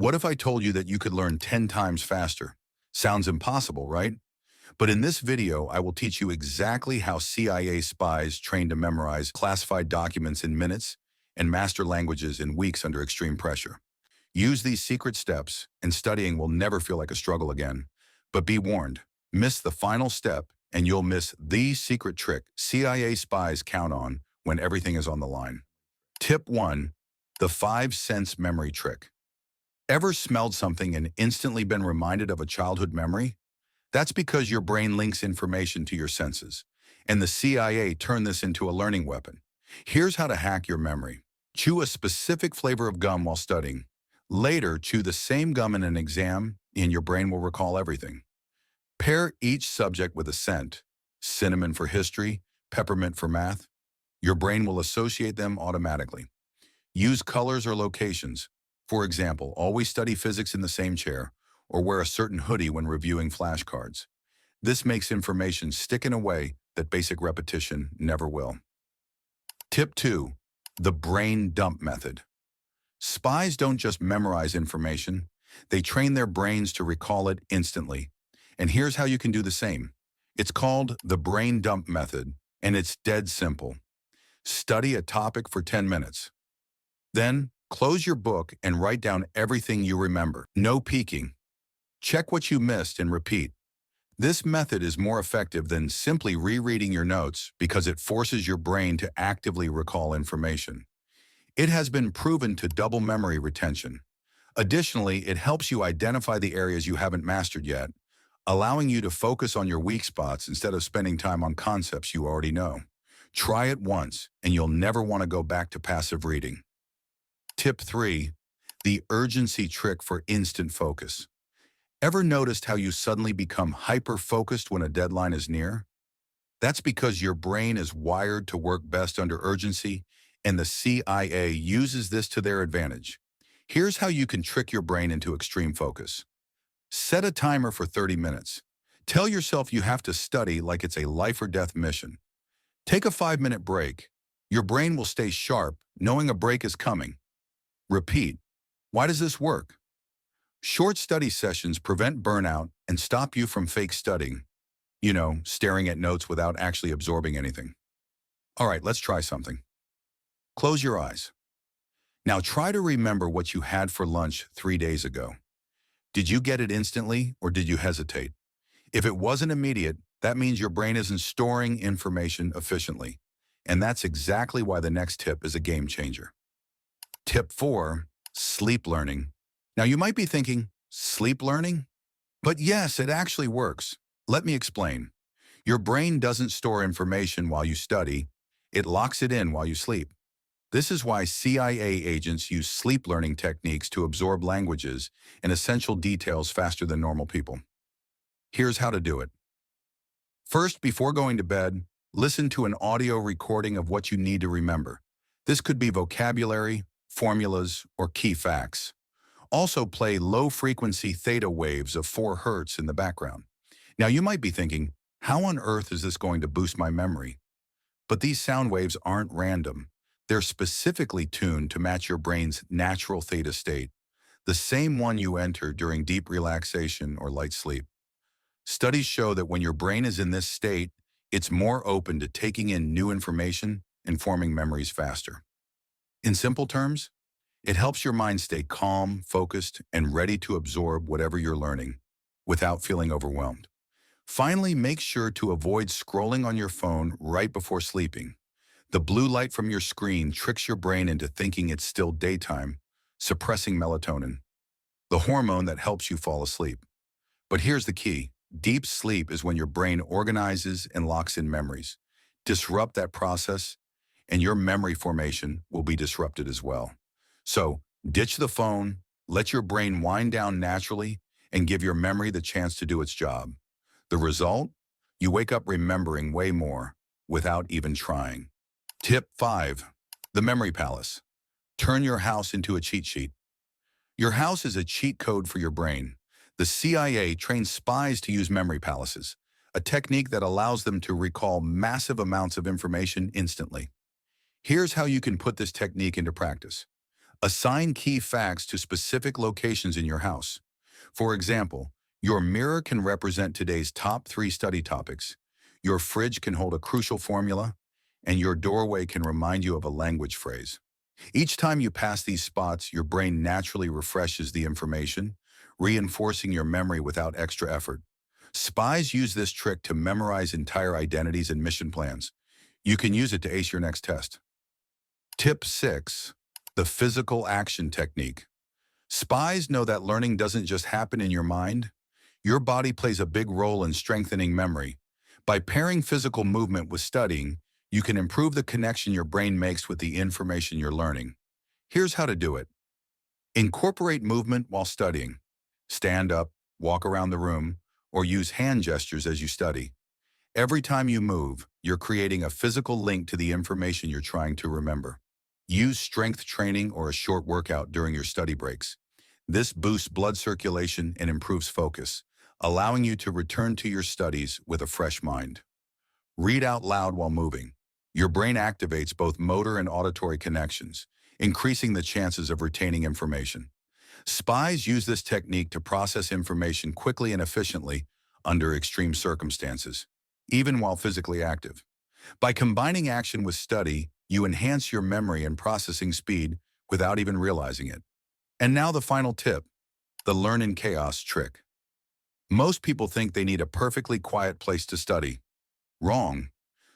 What if I told you that you could learn 10 times faster? Sounds impossible, right? But in this video, I will teach you exactly how CIA spies train to memorize classified documents in minutes and master languages in weeks under extreme pressure. Use these secret steps, and studying will never feel like a struggle again. But be warned, miss the final step, and you'll miss the secret trick CIA spies count on when everything is on the line. Tip 1. The 5 sense memory trick. Ever smelled something and instantly been reminded of a childhood memory? That's because your brain links information to your senses, and the CIA turned this into a learning weapon. Here's how to hack your memory. Chew a specific flavor of gum while studying. Later, chew the same gum in an exam, and your brain will recall everything. Pair each subject with a scent. Cinnamon for history, peppermint for math. Your brain will associate them automatically. Use colors or locations. For example, always study physics in the same chair, or wear a certain hoodie when reviewing flashcards. This makes information stick in a way that basic repetition never will. Tip 2. The brain dump method. Spies don't just memorize information, they train their brains to recall it instantly. And here's how you can do the same. It's called the brain dump method, and it's dead simple. Study a topic for 10 minutes. Then, close your book and write down everything you remember. No peeking. Check what you missed and repeat. This method is more effective than simply rereading your notes because it forces your brain to actively recall information. It has been proven to double memory retention. Additionally, it helps you identify the areas you haven't mastered yet, allowing you to focus on your weak spots instead of spending time on concepts you already know. Try it once, and you'll never want to go back to passive reading. Tip 3. The urgency trick for instant focus. Ever noticed how you suddenly become hyper-focused when a deadline is near? That's because your brain is wired to work best under urgency, and the CIA uses this to their advantage. Here's how you can trick your brain into extreme focus. Set a timer for 30 minutes. Tell yourself you have to study like it's a life or death mission. Take a 5-minute break. Your brain will stay sharp, knowing a break is coming. Repeat. Why does this work? Short study sessions prevent burnout and stop you from fake studying. Staring at notes without actually absorbing anything. All right, let's try something. Close your eyes. Now try to remember what you had for lunch 3 days ago. Did you get it instantly or did you hesitate? If it wasn't immediate, that means your brain isn't storing information efficiently. And that's exactly why the next tip is a game changer. Tip 4. Sleep learning. Now you might be thinking, sleep learning? But yes, it actually works. Let me explain. Your brain doesn't store information while you study, it locks it in while you sleep. This is why CIA agents use sleep learning techniques to absorb languages and essential details faster than normal people. Here's how to do it. First, before going to bed, listen to an audio recording of what you need to remember. This could be vocabulary, formulas, or key facts. Also play low-frequency theta waves of 4 Hz in the background. Now you might be thinking, how on earth is this going to boost my memory? But these sound waves aren't random. They're specifically tuned to match your brain's natural theta state, the same one you enter during deep relaxation or light sleep. Studies show that when your brain is in this state, it's more open to taking in new information and forming memories faster. In simple terms, it helps your mind stay calm, focused, and ready to absorb whatever you're learning without feeling overwhelmed. Finally, make sure to avoid scrolling on your phone right before sleeping. The blue light from your screen tricks your brain into thinking it's still daytime, suppressing melatonin, the hormone that helps you fall asleep. But here's the key. Deep sleep is when your brain organizes and locks in memories. Disrupt that process, and your memory formation will be disrupted as well. So, ditch the phone, let your brain wind down naturally, and give your memory the chance to do its job. The result? You wake up remembering way more without even trying. Tip 5. The Memory Palace. Turn your house into a cheat sheet. Your house is a cheat code for your brain. The CIA trains spies to use memory palaces, a technique that allows them to recall massive amounts of information instantly. Here's how you can put this technique into practice. Assign key facts to specific locations in your house. For example, your mirror can represent today's top 3 study topics, your fridge can hold a crucial formula, and your doorway can remind you of a language phrase. Each time you pass these spots, your brain naturally refreshes the information, reinforcing your memory without extra effort. Spies use this trick to memorize entire identities and mission plans. You can use it to ace your next test. Tip 6. The physical action technique. Spies know that learning doesn't just happen in your mind. Your body plays a big role in strengthening memory. By pairing physical movement with studying, you can improve the connection your brain makes with the information you're learning. Here's how to do it. Incorporate movement while studying. Stand up, walk around the room, or use hand gestures as you study. Every time you move, you're creating a physical link to the information you're trying to remember. Use strength training or a short workout during your study breaks. This boosts blood circulation and improves focus, allowing you to return to your studies with a fresh mind. Read out loud while moving. Your brain activates both motor and auditory connections, increasing the chances of retaining information. Spies use this technique to process information quickly and efficiently under extreme circumstances, even while physically active. By combining action with study, you enhance your memory and processing speed without even realizing it. And now the final tip, the learn in chaos trick. Most people think they need a perfectly quiet place to study. Wrong.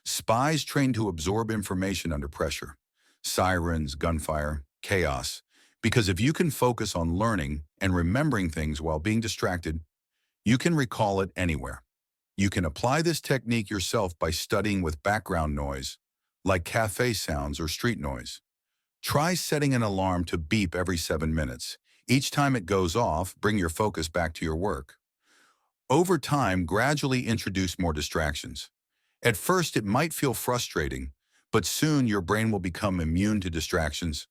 Spies train to absorb information under pressure. Sirens, gunfire, chaos. Because if you can focus on learning and remembering things while being distracted, you can recall it anywhere. You can apply this technique yourself by studying with background noise, like cafe sounds or street noise. Try setting an alarm to beep every 7 minutes. Each time it goes off, bring your focus back to your work. Over time, gradually introduce more distractions. At first, it might feel frustrating, but soon your brain will become immune to distractions.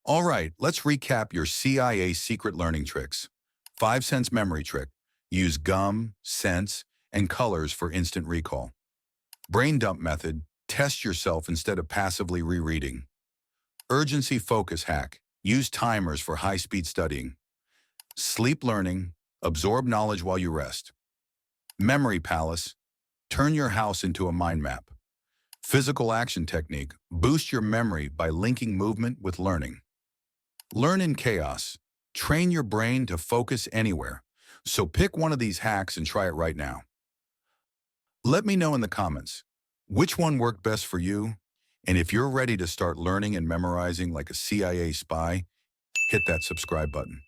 All right, let's recap your CIA secret learning tricks. 5 sense memory trick. Use gum, scents, and colors for instant recall. Brain dump method. Test yourself instead of passively rereading. Urgency focus hack. Use timers for high-speed studying. Sleep learning. Absorb knowledge while you rest. Memory palace. Turn your house into a mind map. Physical action technique. Boost your memory by linking movement with learning. Learn in chaos. Train your brain to focus anywhere. So pick one of these hacks and try it right now. Let me know in the comments which one worked best for you, and if you're ready to start learning and memorizing like a CIA spy, hit that subscribe button.